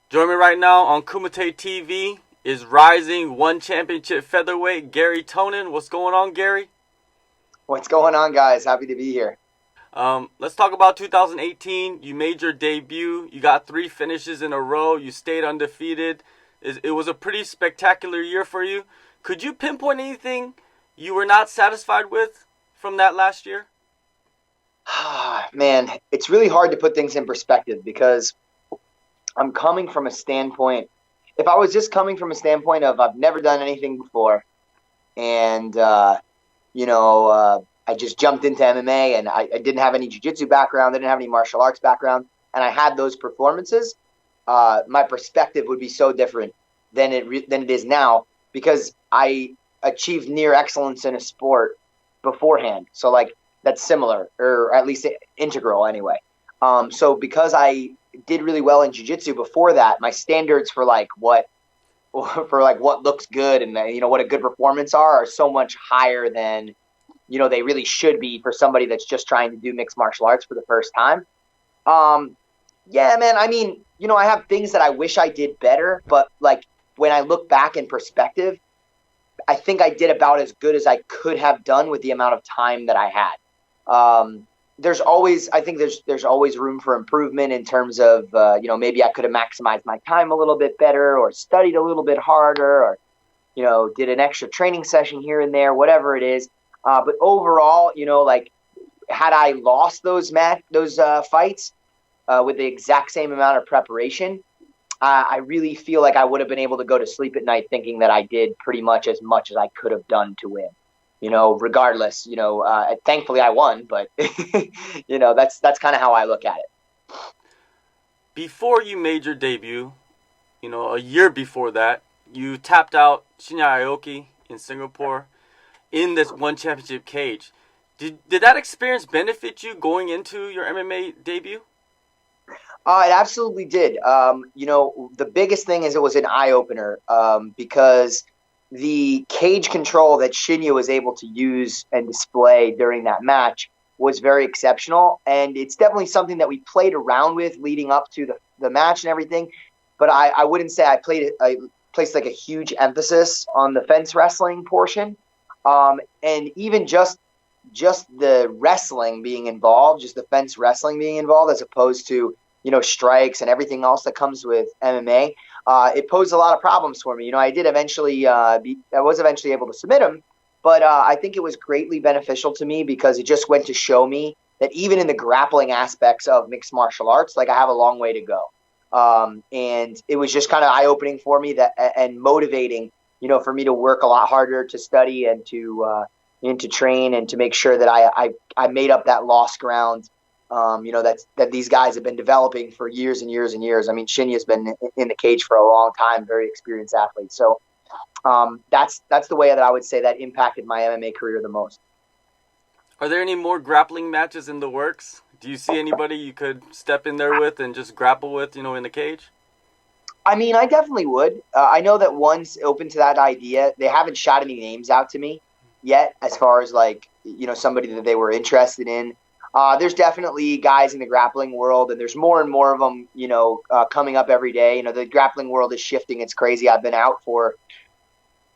Join me right now on Kumite TV is rising one championship featherweight Garry Tonon. What's going on, Garry? What's going on, guys? Happy to be here. Let's talk about 2018. You made your debut. You got 3 finishes in a row. You stayed undefeated. It was a pretty spectacular year for you. Could you pinpoint anything you were not satisfied with from that last year? Man, it's really hard to put things in perspective because I'm coming from a standpoint. If I was just coming from a standpoint of I've never done anything before, and I just jumped into MMA, and I didn't have any jiu-jitsu background, I didn't have any martial arts background, and I had those performances, my perspective would be so different than it is now because I achieved near excellence in a sport beforehand. So like that's similar, or at least integral anyway. So because I did really well in jiu-jitsu before that, my standards for what looks good and what a good performance are so much higher than they really should be for somebody that's just trying to do mixed martial arts for the first time. Yeah, man. I mean, I have things that I wish I did better, but like when I look back in perspective, I think I did about as good as I could have done with the amount of time that I had. I think there's always room for improvement in terms of, maybe I could have maximized my time a little bit better or studied a little bit harder or, did an extra training session here and there, whatever it is. But overall, had I lost those fights with the exact same amount of preparation, I really feel like I would have been able to go to sleep at night thinking that I did pretty much as I could have done to win. Regardless, thankfully I won, but that's kind of how I look at it. Before you made your debut, a year before that, you tapped out Shinya Aoki in Singapore in this one championship cage. Did that experience benefit you going into your MMA debut? It absolutely did. The biggest thing is it was an eye-opener because the cage control that Shinya was able to use and display during that match was very exceptional, and it's definitely something that we played around with leading up to the match and everything, but I wouldn't say I placed like a huge emphasis on the fence wrestling portion, and even just the wrestling being involved, just the fence wrestling being involved as opposed to strikes and everything else that comes with MMA. It posed a lot of problems for me. I was eventually able to submit him, but I think it was greatly beneficial to me because it just went to show me that even in the grappling aspects of mixed martial arts, I have a long way to go. And it was just kind of eye-opening for me and motivating, for me to work a lot harder to study and to train and to make sure that I made up that lost ground. That these guys have been developing for years and years and years. I mean, Shinya's been in the cage for a long time, very experienced athlete. So that's the way that I would say that impacted my MMA career the most. Are there any more grappling matches in the works? Do you see anybody you could step in there with and just grapple with, in the cage? I mean, I definitely would. I know that one's open to that idea. They haven't shot any names out to me yet as far as somebody that they were interested in. There's definitely guys in the grappling world, and there's more and more of them, coming up every day. The grappling world is shifting. It's crazy. I've been out for,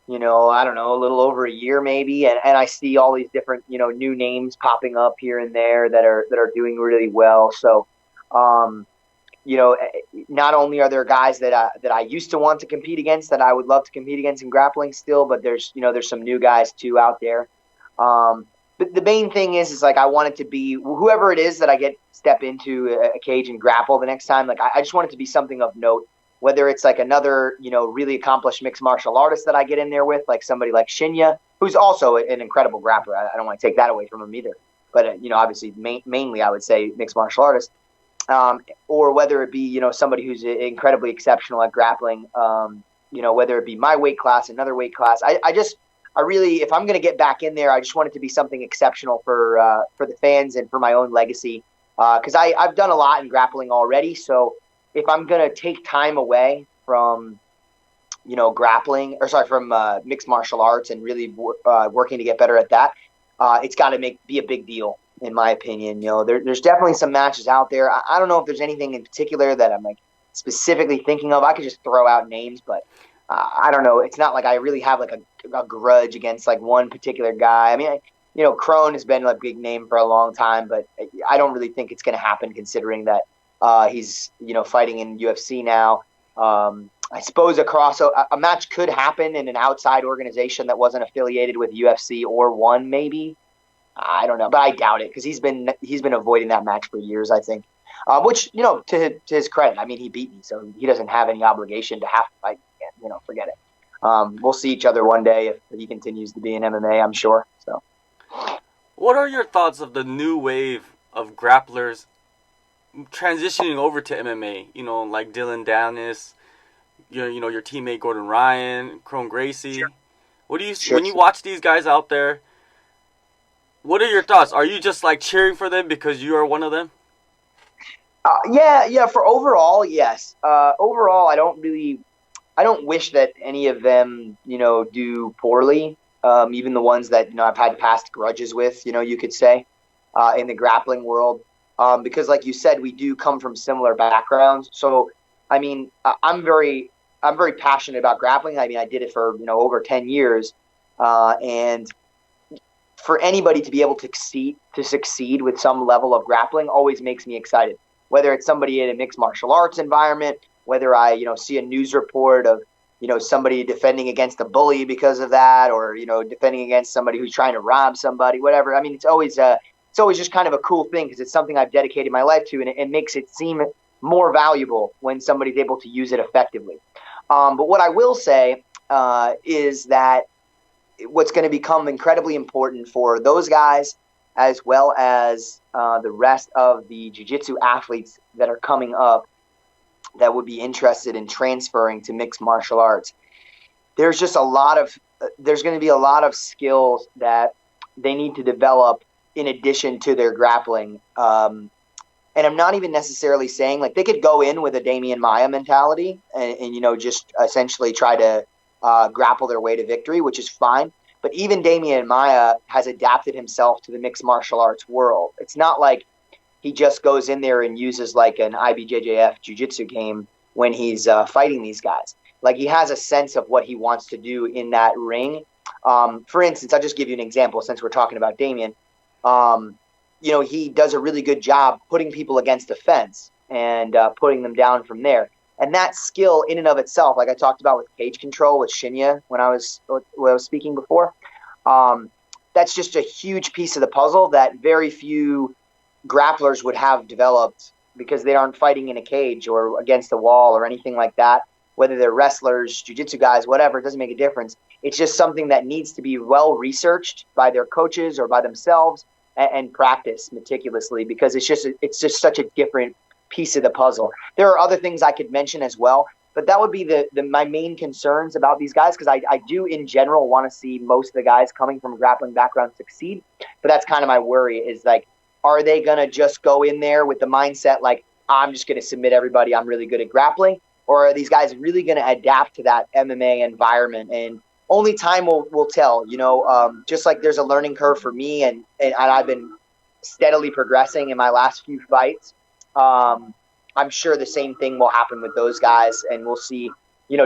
I don't know, a little over a year maybe, and I see all these different, new names popping up here and there that are doing really well. So, not only are there guys that I used to want to compete against that I would love to compete against in grappling still, but there's some new guys too out there. But the main thing is I want it to be whoever it is that I get step into a cage and grapple the next time. I just want it to be something of note, whether it's another, really accomplished mixed martial artist that I get in there with, like somebody like Shinya, who's also an incredible grappler. I don't want to take that away from him either. But, obviously mainly I would say mixed martial artist, or whether it be, somebody who's incredibly exceptional at grappling, whether it be my weight class, another weight class. I really, if I'm going to get back in there, I just want it to be something exceptional for the fans and for my own legacy. Because I've done a lot in grappling already. So if I'm going to take time away from, from mixed martial arts and really working to get better at that, it's got to be a big deal, in my opinion. There's definitely some matches out there. I don't know if there's anything in particular that I'm specifically thinking of. I could just throw out names, but I don't know. It's not like I really have like a grudge against like one particular guy. I mean, Crone has been a big name for a long time, but I don't really think it's going to happen considering that he's fighting in UFC now. I suppose a match could happen in an outside organization that wasn't affiliated with UFC or one maybe. I don't know, but I doubt it because he's been avoiding that match for years, I think. Which to his credit, I mean, he beat me, so he doesn't have any obligation to have to fight. Forget it. We'll see each other one day if he continues to be in MMA, I'm sure. So, what are your thoughts of the new wave of grapplers transitioning over to MMA? Like Dylan Danis, your teammate Gordon Ryan, Crone Gracie. Sure. What do you when you watch these guys out there? What are your thoughts? Are you just like cheering for them because you are one of them? Yeah. For overall, yes. Overall, I don't wish that any of them, do poorly. Even the ones that I've had past grudges with, you could say, in the grappling world, because like you said, we do come from similar backgrounds. So, I mean, I'm very passionate about grappling. I mean, I did it for over 10 years, and for anybody to be able to succeed with some level of grappling always makes me excited. Whether it's somebody in a mixed martial arts environment, whether I see a news report of somebody defending against a bully because of that, or defending against somebody who's trying to rob somebody, whatever. I mean, it's always just kind of a cool thing because it's something I've dedicated my life to, and it makes it seem more valuable when somebody's able to use it effectively. But what I will say is that what's going to become incredibly important for those guys, as well as the rest of the jiu-jitsu athletes that are coming up that would be interested in transferring to mixed martial arts, there's going to be a lot of skills that they need to develop in addition to their grappling. And I'm not even necessarily saying like they could go in with a Damian Maia mentality and just essentially try to grapple their way to victory, which is fine. But even Damian Maia has adapted himself to the mixed martial arts world. It's not like he just goes in there and uses like an IBJJF jiu-jitsu game when he's fighting these guys. Like he has a sense of what he wants to do in that ring. For instance, I'll just give you an example since we're talking about Damian. He does a really good job putting people against the fence and putting them down from there. And that skill in and of itself, like I talked about with cage control with Shinya when I was speaking before, that's just a huge piece of the puzzle that very few grapplers would have developed because they aren't fighting in a cage or against a wall or anything like that. Whether they're wrestlers, jiu-jitsu guys, whatever, it doesn't make a difference. It's just something that needs to be well researched by their coaches or by themselves and practice meticulously because it's just such a different piece of the puzzle. There are other things I could mention as well, but that would be my main concerns about these guys because I do in general want to see most of the guys coming from a grappling background succeed. But that's kind of my worry is like, are they going to just go in there with the mindset like, I'm just going to submit everybody, I'm really good at grappling? Or are these guys really going to adapt to that MMA environment? And only time will tell, just like there's a learning curve for me and I've been steadily progressing in my last few fights. I'm sure the same thing will happen with those guys, and we'll see,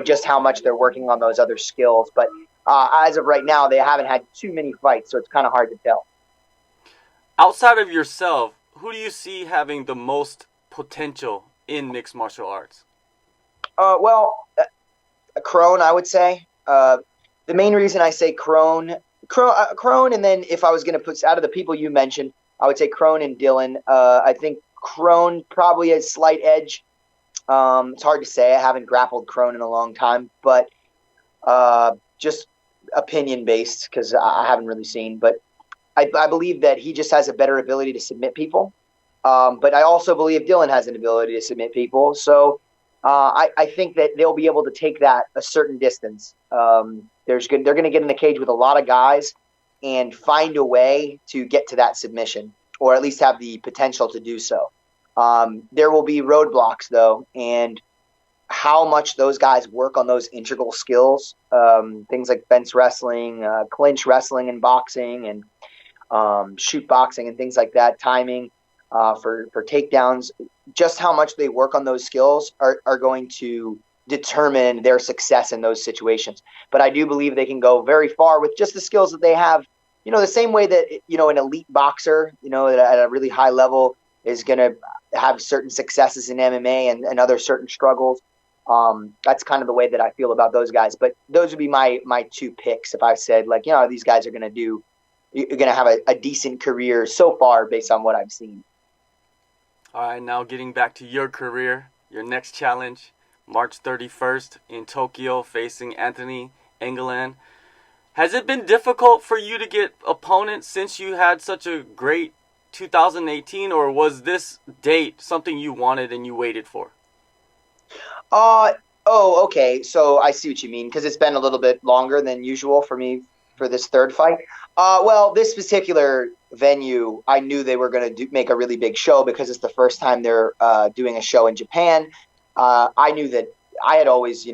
just how much they're working on those other skills. But as of right now, they haven't had too many fights, so it's kind of hard to tell. Outside of yourself, who do you see having the most potential in mixed martial arts? Crone, I would say. The main reason I say Crone, and then if I was going to put out of the people you mentioned, I would say Crone and Dylan. I think Crone probably a slight edge. It's hard to say. I haven't grappled Crone in a long time, but just opinion based because I haven't really seen. But I believe that he just has a better ability to submit people. But I also believe Dylan has an ability to submit people. So I think that they'll be able to take that a certain distance. They're going to get in the cage with a lot of guys and find a way to get to that submission, or at least have the potential to do so. There will be roadblocks, though, and how much those guys work on those integral skills, things like fence wrestling, clinch wrestling and boxing, and shoot boxing and things like that, timing for takedowns. just how much they work on those skills are going to determine their success in those situations. But I do believe they can go very far with just the skills that they have. The same way that, an elite boxer, at a really high level is going to have certain successes in MMA and other certain struggles. That's kind of the way that I feel about those guys. But those would be my two picks if I said, like, these guys are going to have a decent career so far based on what I've seen. All right, now getting back to your career, your next challenge, March 31st in Tokyo, facing Anthony Engelen. Has it been difficult for you to get opponents since you had such a great 2018, or was this date something you wanted and you waited for? Okay. So I see what you mean, because it's been a little bit longer than usual for me for this third fight. Well, this particular venue, I knew they were going to make a really big show because it's the first time they're doing a show in Japan. I knew that I had always,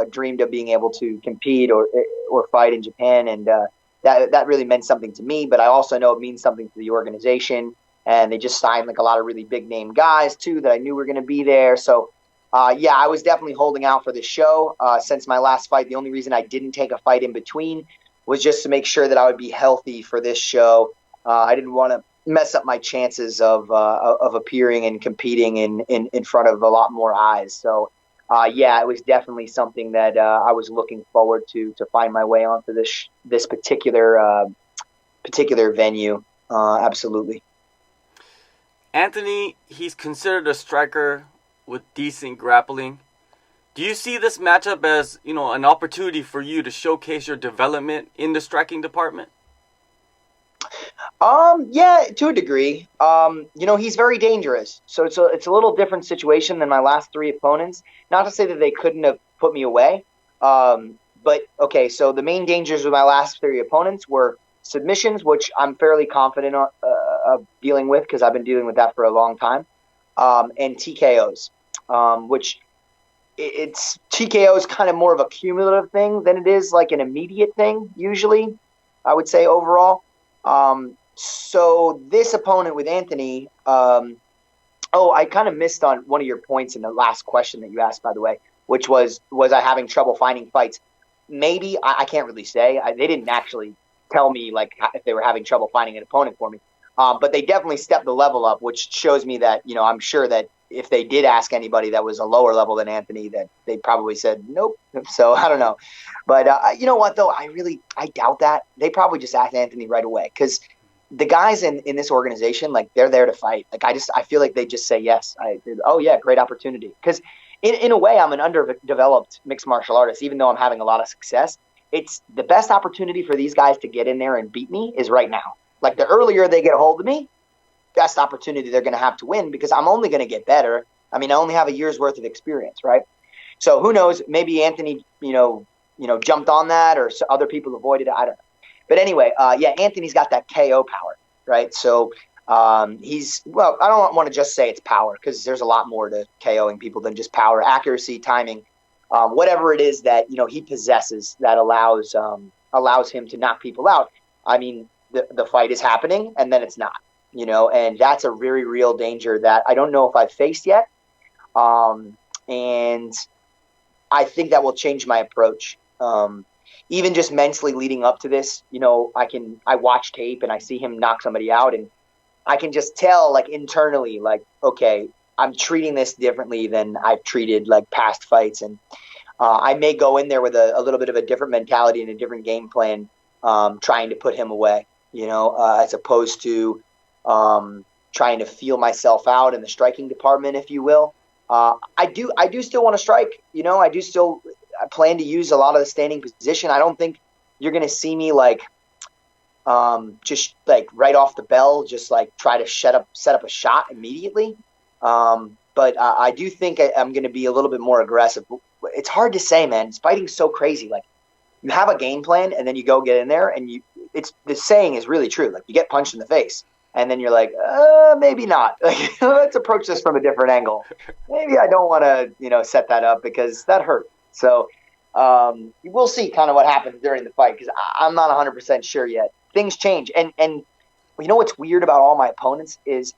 dreamed of being able to compete or fight in Japan, and that really meant something to me. But I also know it means something to the organization, and they just signed like a lot of really big name guys too that I knew were going to be there. So, yeah, I was definitely holding out for this show since my last fight. The only reason I didn't take a fight in between was just to make sure that I would be healthy for this show. I didn't want to mess up my chances of appearing and competing in front of a lot more eyes. So, yeah, it was definitely something that I was looking forward to find my way onto this particular venue. Absolutely. Anthony, he's considered a striker with decent grappling. Do you see this matchup as, an opportunity for you to showcase your development in the striking department? Yeah, to a degree. He's very dangerous. So it's a little different situation than my last three opponents. Not to say that they couldn't have put me away. But okay, so the main dangers with my last three opponents were submissions, which I'm fairly confident of dealing with because I've been dealing with that for a long time. And TKOs, which it's TKO is kind of more of a cumulative thing than it is like an immediate thing. Usually, I would say overall. So this opponent with Anthony, I kind of missed on one of your points in the last question that you asked, by the way, which was I having trouble finding fights? Maybe, I can't really say. They didn't actually tell me like if they were having trouble finding an opponent for me. But they definitely stepped the level up, which shows me that, I'm sure that if they did ask anybody that was a lower level than Anthony, that they probably said nope. So I don't know. But you know what, though? I doubt that. They probably just asked Anthony right away because the guys in this organization, like, they're there to fight. Like, I feel like they just say yes. Oh, yeah, great opportunity. Because in a way, I'm an underdeveloped mixed martial artist, even though I'm having a lot of success. It's the best opportunity for these guys to get in there and beat me is right now. Like, the earlier they get a hold of me, best opportunity they're going to have to win because I'm only going to get better. I mean, I only have a year's worth of experience, right? So who knows? Maybe Anthony, jumped on that, or other people avoided it. I don't know. But anyway, yeah, Anthony's got that KO power, right? So I don't want to just say it's power because there's a lot more to KOing people than just power, accuracy, timing, whatever it is that he possesses that allows him to knock people out. I mean, the fight is happening and then it's not. And that's a very real danger that I don't know if I've faced yet. And I think that will change my approach. Even just mentally leading up to this, I watch tape and I see him knock somebody out and I can just tell like internally, like, okay, I'm treating this differently than I've treated like past fights. And I may go in there with a little bit of a different mentality and a different game plan, trying to put him away, as opposed to trying to feel myself out in the striking department, if you will. I do still want to strike, I plan to use a lot of the standing position. I don't think you're going to see me like, just like right off the bell, just like try to set up a shot immediately. But I do think I'm going to be a little bit more aggressive. It's hard to say, man. Fighting's so crazy. Like, you have a game plan and then you go get in there and the saying is really true. Like, you get punched in the face. And then you're like, maybe not. Like, let's approach this from a different angle. Maybe I don't want to, set that up because that hurt. So we'll see kind of what happens during the fight because I'm not 100% sure yet. Things change. And what's weird about all my opponents is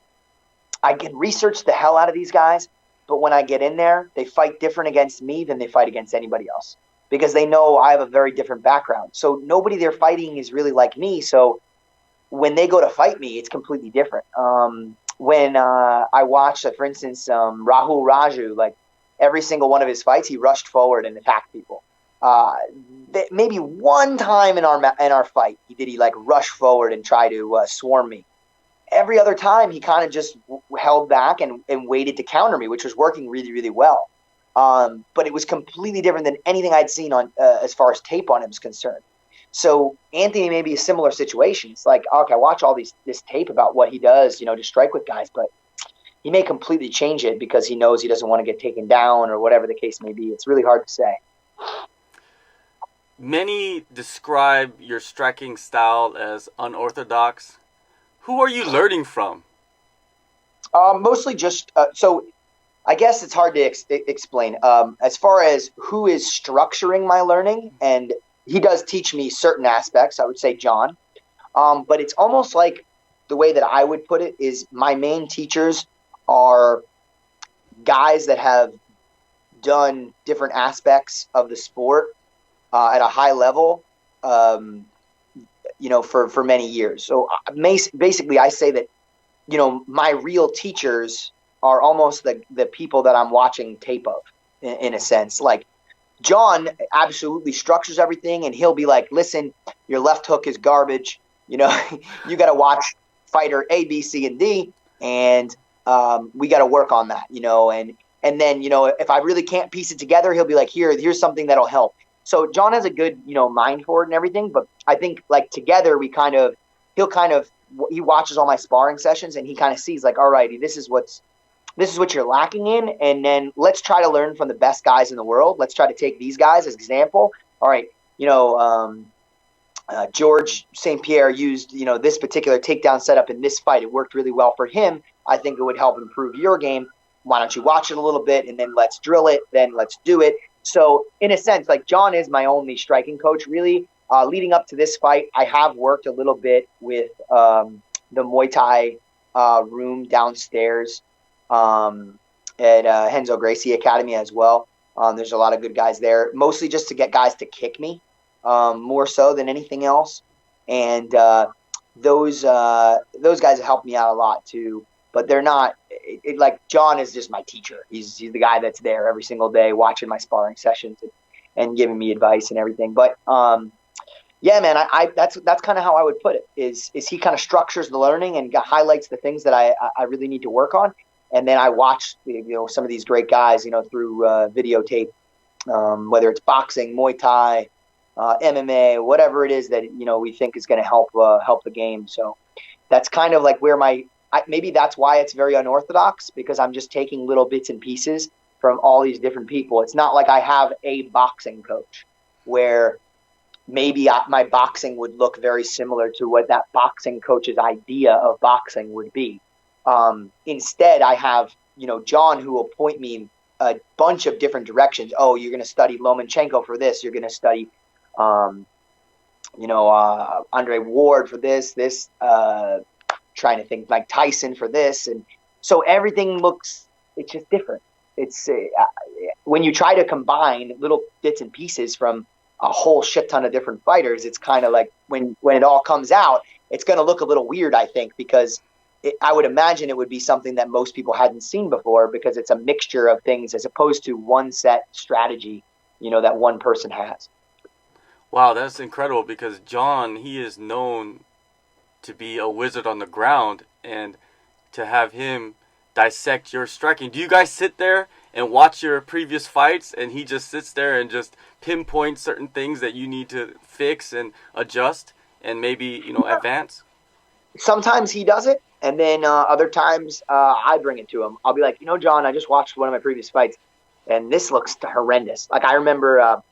I can research the hell out of these guys, but when I get in there, they fight different against me than they fight against anybody else because they know I have a very different background. So nobody they're fighting is really like me. So when they go to fight me, it's completely different. When I watched, for instance, Rahul Raju, like every single one of his fights, he rushed forward and attacked people. Maybe one time in our fight, he like rush forward and try to swarm me. Every other time, he kind of just held back and waited to counter me, which was working really, really well. But it was completely different than anything I'd seen on as far as tape on him is concerned. So Anthony may be a similar situation. It's like, okay, I watch all this tape about what he does, to strike with guys, but he may completely change it because he knows he doesn't want to get taken down or whatever the case may be. It's really hard to say. Many describe your striking style as unorthodox. Who are you learning from? Mostly just so I guess it's hard to explain. As far as who is structuring my learning, and he does teach me certain aspects, I would say John. But it's almost like the way that I would put it is my main teachers are guys that have done different aspects of the sport at a high level, for many years. So basically I say that, my real teachers are almost the people that I'm watching tape of in a sense. Like John absolutely structures everything, and he'll be like, listen, your left hook is garbage. You got to watch fighter A, B, C, and D, and we got to work on that, and then, if I really can't piece it together, he'll be like, here's something that'll help. So John has a good, mind for it and everything, but I think like together he watches all my sparring sessions and he kind of sees like, all righty, this is what you're lacking in. And then let's try to learn from the best guys in the world. Let's try to take these guys as example. All right. George St. Pierre used, this particular takedown setup in this fight. It worked really well for him. I think it would help improve your game. Why don't you watch it a little bit and then let's drill it. Then let's do it. So in a sense, like John is my only striking coach, really. Leading up to this fight, I have worked a little bit with the Muay Thai room downstairs at Renzo Gracie Academy as well. There's a lot of good guys there, mostly just to get guys to kick me, more so than anything else. And those guys have helped me out a lot too. But they're not like John is just my teacher. He's the guy that's there every single day watching my sparring sessions and giving me advice and everything. But yeah, man, that's kind of how I would put it. Is he kind of structures the learning and highlights the things that I really need to work on, and then I watch some of these great guys through videotape, whether it's boxing, Muay Thai, MMA, whatever it is that we think is going to help the game. So that's kind of like where maybe that's why it's very unorthodox, because I'm just taking little bits and pieces from all these different people. It's not like I have a boxing coach where maybe my boxing would look very similar to what that boxing coach's idea of boxing would be. Instead, I have, John, who will point me a bunch of different directions. Oh, you're going to study Lomachenko for this. You're going to study, Andre Ward for this, trying to think like Tyson for this. And so everything it's just different. It's when you try to combine little bits and pieces from a whole shit ton of different fighters, it's kind of like when it all comes out, it's going to look a little weird, I think, because I would imagine it would be something that most people hadn't seen before, because it's a mixture of things as opposed to one set strategy, that one person has. Wow, that's incredible, because John, he is known to be a wizard on the ground, and to have him dissect your striking. Do you guys sit there and watch your previous fights and he just sits there and just pinpoints certain things that you need to fix and adjust and maybe, advance? Sometimes he does it, and then other times I bring it to him. I'll be like, John, I just watched one of my previous fights and this looks horrendous. Like I remember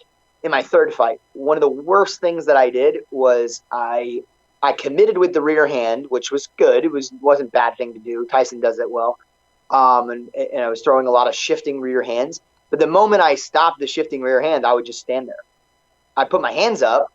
in my third fight, one of the worst things that I did was I committed with the rear hand, which was good. It wasn't a bad thing to do. Tyson does it well. And I was throwing a lot of shifting rear hands. But the moment I stopped the shifting rear hand, I would just stand there. I put my hands up,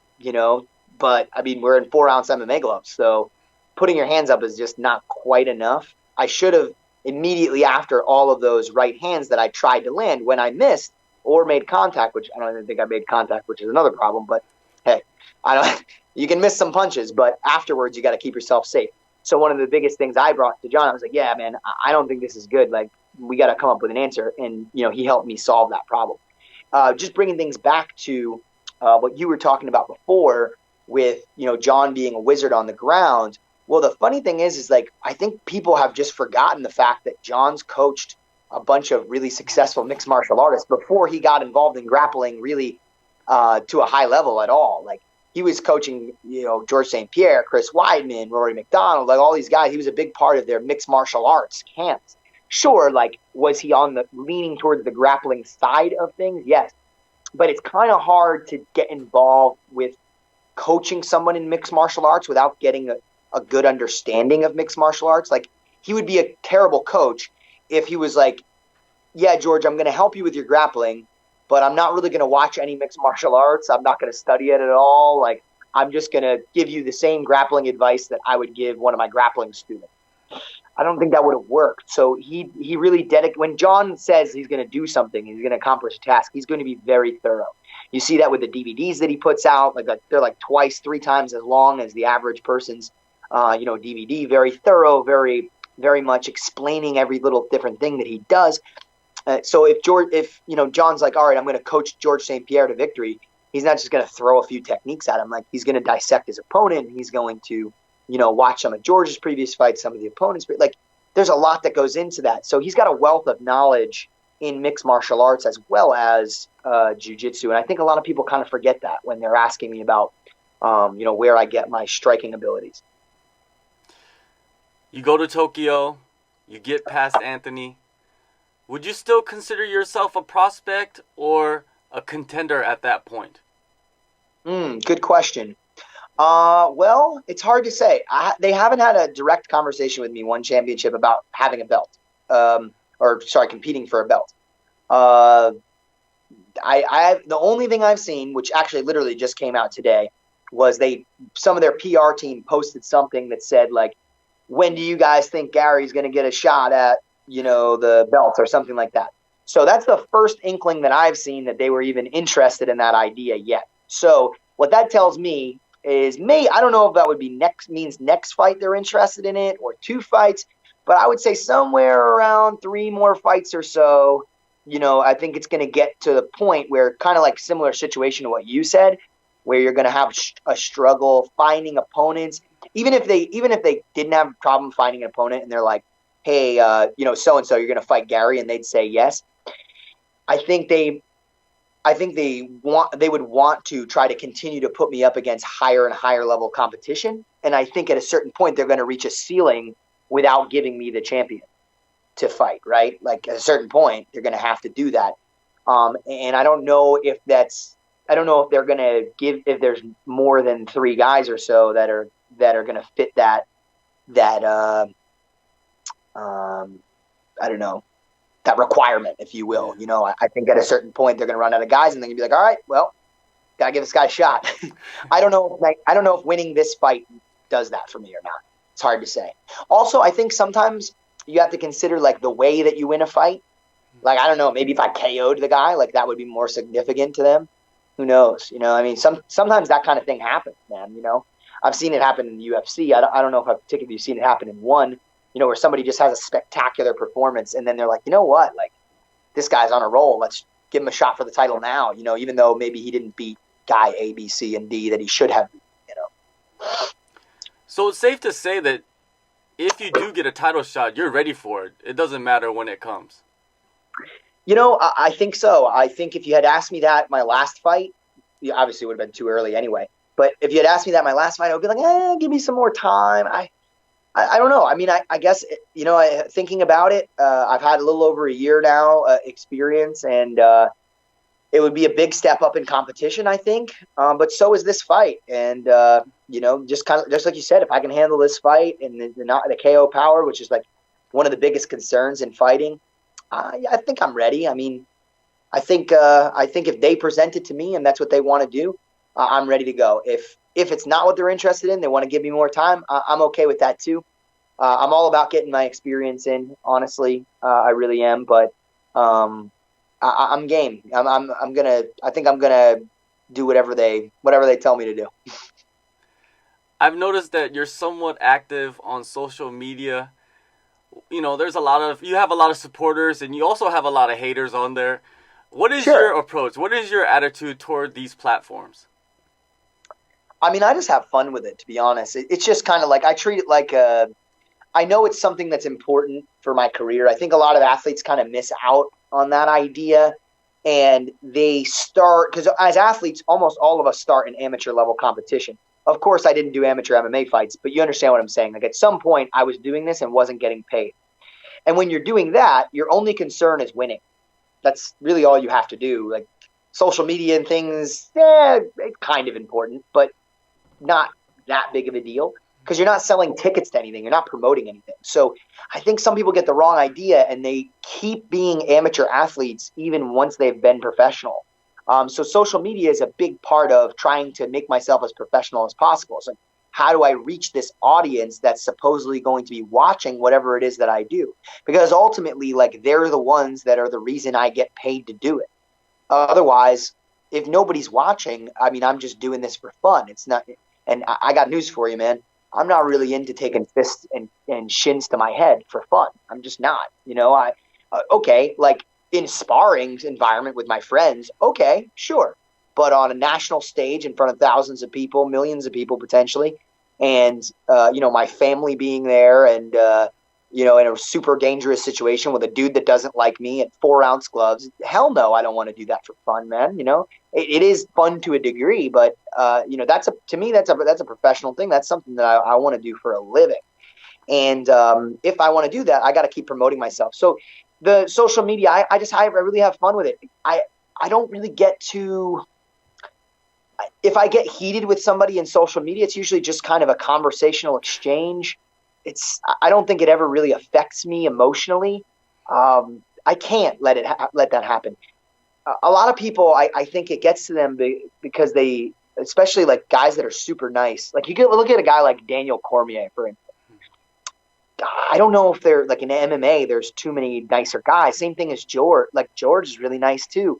but I mean, we're in 4-ounce MMA gloves. So putting your hands up is just not quite enough. I should have immediately after all of those right hands that I tried to land, when I missed or made contact, which I don't even think I made contact, which is another problem, but hey, I don't, you can miss some punches, but afterwards you got to keep yourself safe. So one of the biggest things I brought to John, I was like, yeah, man, I don't think this is good. Like, we got to come up with an answer. And, he helped me solve that problem. Just bringing things back to what you were talking about before with, John being a wizard on the ground. Well, the funny thing is like, I think people have just forgotten the fact that John's coached a bunch of really successful mixed martial artists before he got involved in grappling really to a high level at all. Like, he was coaching, George St. Pierre, Chris Weidman, Rory McDonald, like all these guys. He was a big part of their mixed martial arts camps. Sure, like, was he on the leaning towards the grappling side of things? Yes. But it's kind of hard to get involved with coaching someone in mixed martial arts without getting a good understanding of mixed martial arts. Like, he would be a terrible coach if he was like, yeah, George, I'm going to help you with your grappling, but I'm not really going to watch any mixed martial arts. I'm not going to study it at all. Like, I'm just going to give you the same grappling advice that I would give one of my grappling students. I don't think that would have worked. So he really dedicated. When John says he's going to do something, he's going to accomplish a task, he's going to be very thorough. You see that with the DVDs that he puts out. Like, they're like twice, 3 times as long as the average person's, DVD. Very thorough, very, very much explaining every little different thing that he does. So if John's like, all right, I'm going to coach George St. Pierre to victory, he's not just going to throw a few techniques at him. Like, he's going to dissect his opponent. He's going to, watch some of George's previous fights, some of the opponents. Like, there's a lot that goes into that. So he's got a wealth of knowledge in mixed martial arts as well as jiu-jitsu. And I think a lot of people kind of forget that when they're asking me about, where I get my striking abilities. You go to Tokyo, you get past Anthony. Would you still consider yourself a prospect or a contender at that point? Good question. Well, it's hard to say. They haven't had a direct conversation with me, one championship, about having a belt, competing for a belt. The only thing I've seen, which actually literally just came out today, was some of their PR team posted something that said, like, when do you guys think Gary's going to get a shot at, the belt or something like that? So that's the first inkling that I've seen that they were even interested in that idea yet. So what that tells me is, I don't know if that would be next fight they're interested in it, or 2 fights, but I would say somewhere around 3 more fights or so. I think it's going to get to the point where, kind of like similar situation to what you said, where you're going to have a struggle finding opponents. Even if they didn't have a problem finding an opponent and they're like, hey, so-and-so, you're going to fight Garry, and they'd say yes. I think they would want to try to continue to put me up against higher and higher level competition. And I think at a certain point, they're going to reach a ceiling without giving me the champion to fight, right? Like, at a certain point, they're going to have to do that. And I don't know if they're going to if there's more than 3 guys or so that are going to fit that I don't know, that requirement, if you will. I think at a certain point they're going to run out of guys, and they're going to be like, all right, well, gotta give this guy a shot. I don't know if winning this fight does that for me or not. It's hard to say. Also, I think sometimes you have to consider, like, the way that you win a fight. Like, I don't know, maybe if I KO'd the guy, like, that would be more significant to them. Who knows? I mean, sometimes that kind of thing happens, man. I've seen it happen in the UFC. I don't know if I've particularly seen it happen in one, where somebody just has a spectacular performance, and then they're like, you know what, like, this guy's on a roll. Let's give him a shot for the title now. Even though maybe he didn't beat guy A, B, C, and D that he should have. So it's safe to say that if you do get a title shot, you're ready for it. It doesn't matter when it comes. I think so. I think if you had asked me that my last fight, obviously it would have been too early anyway. But if you had asked me that my last fight, I would be like, give me some more time. I don't know. I mean, I guess, thinking about it, I've had a little over a year now experience, and it would be a big step up in competition, I think. But so is this fight. And, just like you said, if I can handle this fight and the KO power, which is like one of the biggest concerns in fighting, I think I'm ready. I mean, I think if they present it to me and that's what they want to do, I'm ready to go. If it's not what they're interested in, they want to give me more time, I'm okay with that too. I'm all about getting my experience in. Honestly, I really am. But I'm game. I'm gonna. I think I'm gonna do whatever they tell me to do. I've noticed that you're somewhat active on social media. There's you have a lot of supporters and you also have a lot of haters on there. What is your Sure. approach? What is your attitude toward these platforms? I mean, I just have fun with it. To be honest, it's just kind of like I treat it like a. I know it's something that's important for my career. I think a lot of athletes kind of miss out on that idea, and they start because as athletes, almost all of us start in amateur level competition. Of course, I didn't do amateur MMA fights, but you understand what I'm saying. Like at some point, I was doing this and wasn't getting paid. And when you're doing that, your only concern is winning. That's really all you have to do. Like social media and things, it's kind of important, but not that big of a deal because you're not selling tickets to anything. You're not promoting anything. So I think some people get the wrong idea and they keep being amateur athletes even once they've been professional. So social media is a big part of trying to make myself as professional as possible. It's like, how do I reach this audience that's supposedly going to be watching whatever it is that I do? Because ultimately, like they're the ones that are the reason I get paid to do it. Otherwise, if nobody's watching, I mean, I'm just doing this for fun. It's not, and I got news for you, man. I'm not really into taking fists and shins to my head for fun. I'm just not. Okay, like in sparring environment with my friends, okay, sure. But on a national stage in front of thousands of people, millions of people potentially, and my family being there, and in a super dangerous situation with a dude that doesn't like me at 4-ounce gloves. Hell no, I don't want to do that for fun, man. It is fun to a degree, but to me that's a professional thing. That's something that I want to do for a living. And if I want to do that, I got to keep promoting myself. So the social media, I really have fun with it. I don't really get to. If I get heated with somebody in social media, it's usually just kind of a conversational exchange. I don't think it ever really affects me emotionally. I can't let that happen. A lot of people, I think it gets to them because they, especially like guys that are super nice. Like you can look at a guy like Daniel Cormier, for instance. I don't know if they're like in MMA, there's too many nicer guys. Same thing as George. Like George is really nice too.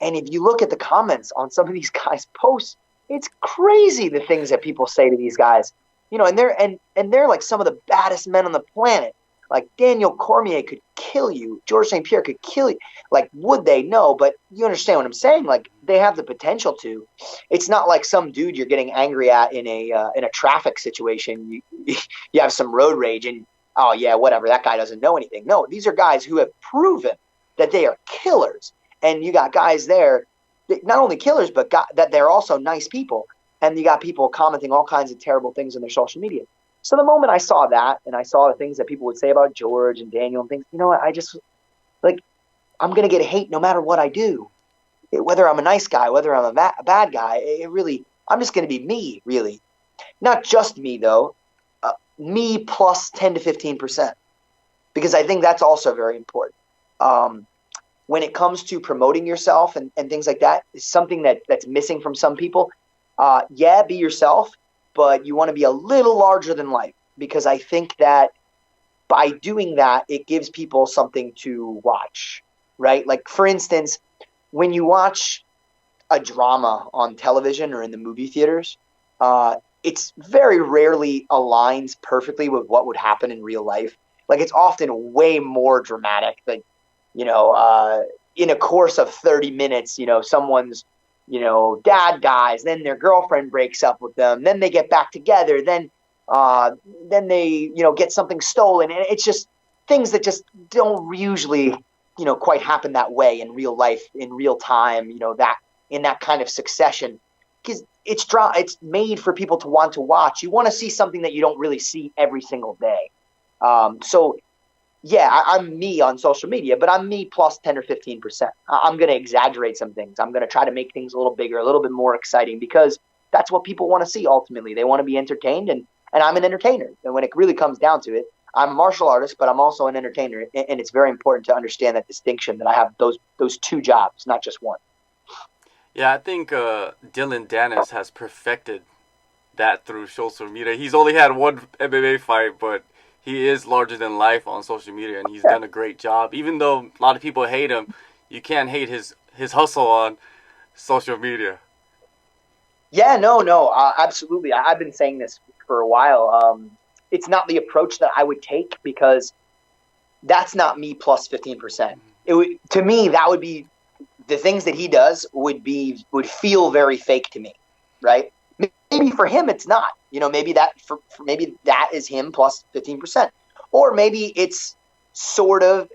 And if you look at the comments on some of these guys' posts, it's crazy the things that people say to these guys. And they're like some of the baddest men on the planet. Like Daniel Cormier could kill you. George St. Pierre could kill you. Like, would they? No, but you understand what I'm saying? Like, they have the potential to. It's not like some dude you're getting angry at in a traffic situation. You have some road rage and, oh yeah, whatever, that guy doesn't know anything. No, these are guys who have proven that they are killers. And you got guys there, not only killers, but that they're also nice people. And you got people commenting all kinds of terrible things on their social media. So the moment I saw that and I saw the things that people would say about George and Daniel and things, I just, like, I'm going to get hate no matter what I do. Whether I'm a nice guy, whether I'm a bad guy, I'm just going to be me, really. Not just me, though. Me plus 10 to 15%. Because I think that's also very important. When it comes to promoting yourself and things like that, is something that's missing from some people. Be yourself, but you want to be a little larger than life, because I think that by doing that, it gives people something to watch, right? Like, for instance, when you watch a drama on television or in the movie theaters, it's very rarely aligns perfectly with what would happen in real life. Like, it's often way more dramatic. Like, in a course of 30 minutes, someone's, dad dies, then their girlfriend breaks up with them, then they get back together, then they, get something stolen. And it's just things that just don't usually, quite happen that way in real life, in real time, that in that kind of succession. Because it's made for people to want to watch. You want to see something that you don't really see every single day. I'm me on social media, but I'm me plus 10 or 15%. I'm going to exaggerate some things. I'm going to try to make things a little bigger, a little bit more exciting, because that's what people want to see ultimately. They want to be entertained, and I'm an entertainer. And when it really comes down to it, I'm a martial artist, but I'm also an entertainer. And it's very important to understand that distinction, that I have those two jobs, not just one. Yeah, I think Dylan Dennis has perfected that through social media. He's only had one MMA fight, but he is larger than life on social media, and he's done a great job. Even though a lot of people hate him, you can't hate his hustle on social media. Yeah, no, absolutely. I've been saying this for a while. It's not the approach that I would take because that's not me plus 15%. To me, that would be the things that he does would feel very fake to me, right? Maybe for him it's not. Maybe maybe that is him plus 15%, or maybe it's some of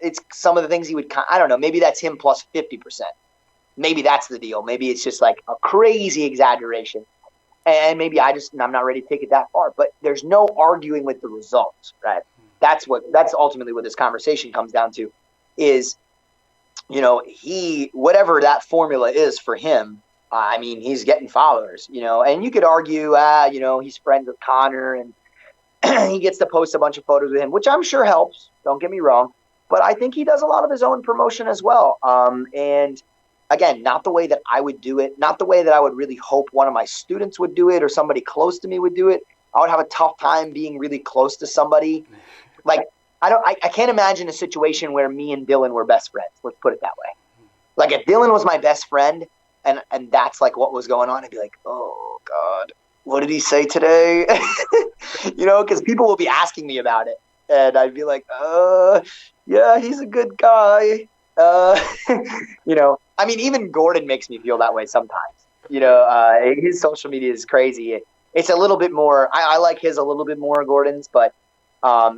the things he would. I don't know. Maybe that's him plus 50%. Maybe that's the deal. Maybe it's just like a crazy exaggeration, and maybe I'm not ready to take it that far. But there's no arguing with the results, right? That's ultimately what this conversation comes down to, is whatever that formula is for him. I mean, he's getting followers, and you could argue, he's friends with Connor and he gets to post a bunch of photos with him, which I'm sure helps. Don't get me wrong, but I think he does a lot of his own promotion as well. And again, not the way that I would do it, not the way that I would really hope one of my students would do it or somebody close to me would do it. I would have a tough time being really close to somebody. Like, I can't imagine a situation where me and Dylan were best friends. Let's put it that way. Like, if Dylan was my best friend and that's like what was going on, I'd be like, oh God, what did he say today? Because people will be asking me about it, and I'd be like, yeah, he's a good guy. I mean, even Gordon makes me feel that way sometimes. His social media is crazy. It's a little bit more. I like his a little bit more, Gordon's, but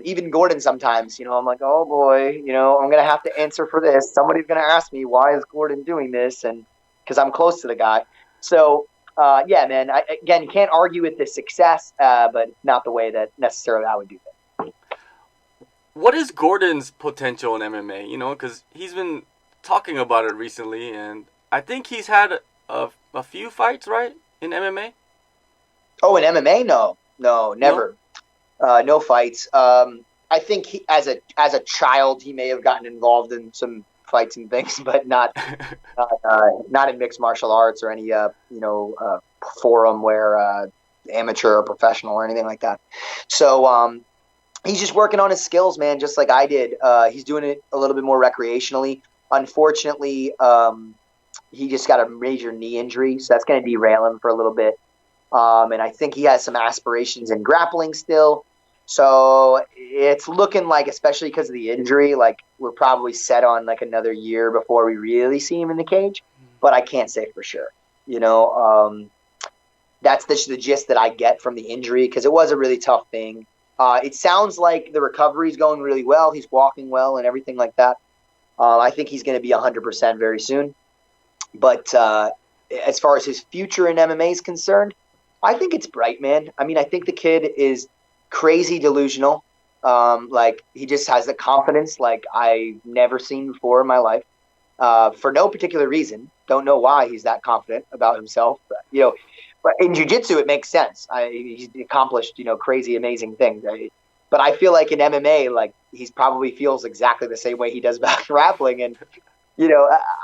even Gordon sometimes, I'm like, oh boy, I'm gonna have to answer for this. Somebody's gonna ask me, why is Gordon doing this? And because I'm close to the guy. So yeah, man. Again, you can't argue with the success, but not the way that necessarily I would do that. What is Gordon's potential in MMA? Because he's been talking about it recently, and I think he's had a few fights, right, in MMA? Oh, in MMA? No, never. No fights. I think as a child, he may have gotten involved in some fights and things, but not in mixed martial arts or any forum where amateur or professional or anything like that. So he's just working on his skills, man, just like I did. He's doing it a little bit more recreationally. Unfortunately, he just got a major knee injury, so that's going to derail him for a little bit. And I think he has some aspirations in grappling still. So it's looking like, especially because of the injury, like we're probably set on like another year before we really see him in the cage. But I can't say for sure. That's the gist that I get from the injury, because it was a really tough thing. It sounds like the recovery is going really well. He's walking well and everything like that. I think he's going to be 100% very soon. But as far as his future in MMA is concerned, I think it's bright, man. I mean, I think the kid is crazy delusional. Like, he just has the confidence like I've never seen before in my life, for no particular reason. Don't know why he's that confident about himself. But in jiu-jitsu, it makes sense. He's accomplished, crazy, amazing things. But I feel like in MMA, like, he probably feels exactly the same way he does about grappling. And,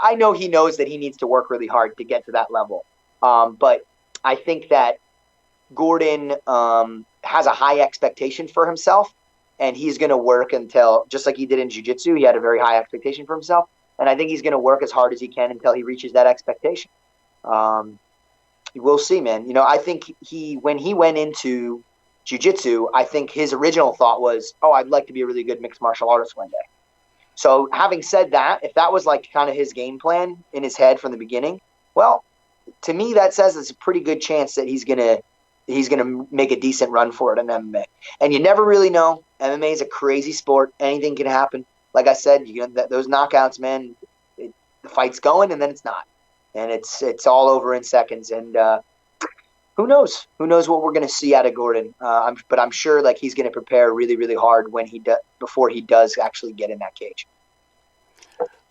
I know he knows that he needs to work really hard to get to that level. But I think that Gordon has a high expectation for himself, and he's going to work until, just like he did in jiu-jitsu, he had a very high expectation for himself. And I think he's going to work as hard as he can until he reaches that expectation. We'll see, man. I think when he went into jiu-jitsu, I think his original thought was, oh, I'd like to be a really good mixed martial artist one day. So having said that, if that was like kind of his game plan in his head from the beginning, well, to me, that says it's a pretty good chance that he's gonna make a decent run for it in MMA. And you never really know. MMA is a crazy sport. Anything can happen. Like I said, those knockouts, man, the fight's going and then it's not. And it's all over in seconds. And who knows? Who knows what we're going to see out of Gordon? But I'm sure like he's going to prepare really, really hard before he does actually get in that cage.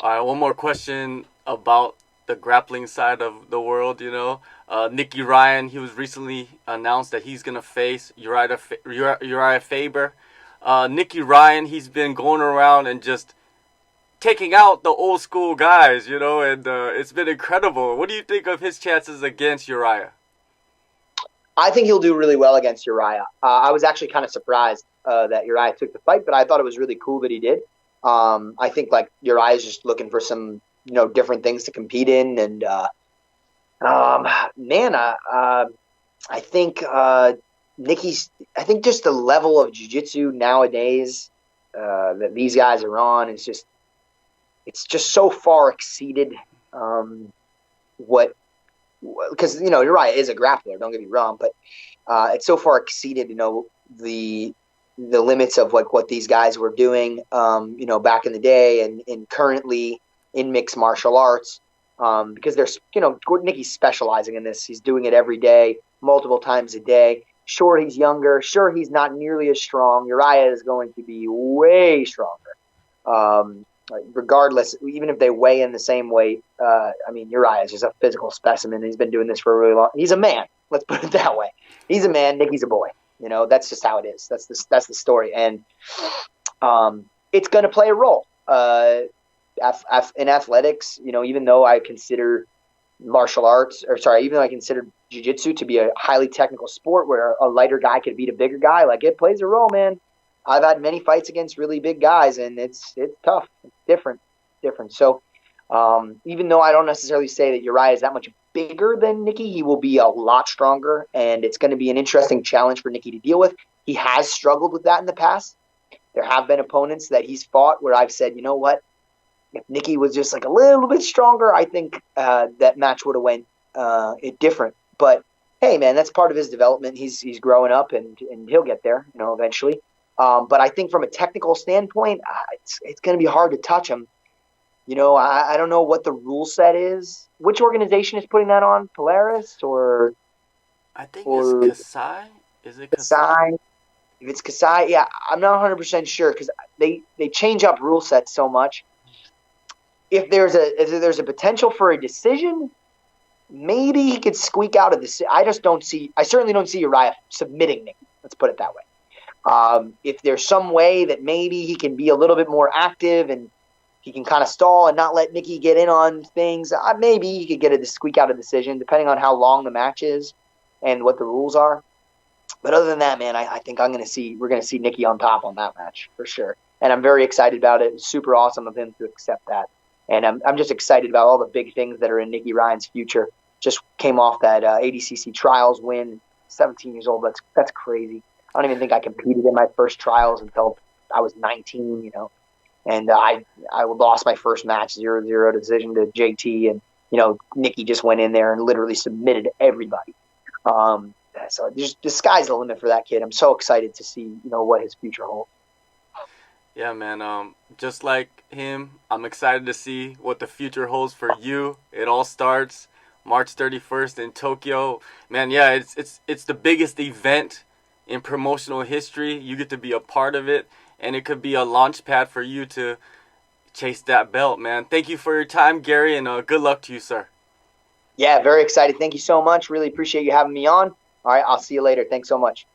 All right, one more question about the grappling side of the world. Nicky Ryan, he was recently announced that he's going to face Uriah Faber. Nicky Ryan, he's been going around and just taking out the old school guys, and it's been incredible. What do you think of his chances against Uriah? I think he'll do really well against Uriah. I was actually kind of surprised that Uriah took the fight, but I thought it was really cool that he did. I think like Uriah's just looking for some different things to compete in, and man, I think Nicky's. I think just the level of jiu-jitsu nowadays that these guys are on is just so far exceeded what because Uriah is a grappler. Don't get me wrong, but it's so far exceeded the limits of like what these guys were doing back in the day and currently in mixed martial arts because there's Nicky's specializing in this. He's doing it every day, multiple times a day. Sure, he's younger. Sure, he's not nearly as strong. Uriah is going to be way stronger. Regardless, even if they weigh in the same weight, Uriah is just a physical specimen. He's been doing this for a really long. He's a man. Let's put it that way. He's a man. Nicky's a boy. That's just how it is. That's the story, and it's going to play a role in athletics. Even though I consider even though I consider jiu-jitsu to be a highly technical sport where a lighter guy could beat a bigger guy, like it plays a role, man. I've had many fights against really big guys, and it's tough. It's different. So even though I don't necessarily say that Uriah is that much bigger than Nicky, he will be a lot stronger, and it's going to be an interesting challenge for Nicky to deal with. He has struggled with that in the past. There have been opponents that he's fought where I've said, you know what, if Nicky was just like a little bit stronger, I think that match would have went it different. But hey, man, that's part of his development. He's growing up, and he'll get there, eventually. But I think from a technical standpoint, it's going to be hard to touch him. I don't know what the rule set is. Which organization is putting that on? Polaris or? I think it's Kasai. Is it Kasai? If it's Kasai, yeah, I'm not 100% sure because they change up rule sets so much. If there's a potential for a decision, maybe he could squeak out a decision. I certainly don't see Uriah submitting Nicky. Let's put it that way. If there's some way that maybe he can be a little bit more active and he can kind of stall and not let Nicky get in on things, maybe he could get squeak out a decision depending on how long the match is and what the rules are. But other than that, man, I think we're going to see Nicky on top on that match for sure. And I'm very excited about it. It's super awesome of him to accept that. And I'm just excited about all the big things that are in Nicky Ryan's future. Just came off that ADCC trials win, 17 years old. That's crazy. I don't even think I competed in my first trials until I was 19, and I lost my first match 0-0 decision to JT, and Nicky just went in there and literally submitted everybody. So the sky's the limit for that kid. I'm so excited to see what his future holds. Yeah, man. Just like him, I'm excited to see what the future holds for you. It all starts March 31st in Tokyo. Man, yeah, it's the biggest event in promotional history. You get to be a part of it, and it could be a launch pad for you to chase that belt, man. Thank you for your time, Garry, and good luck to you, sir. Yeah, very excited. Thank you so much. Really appreciate you having me on. All right, I'll see you later. Thanks so much.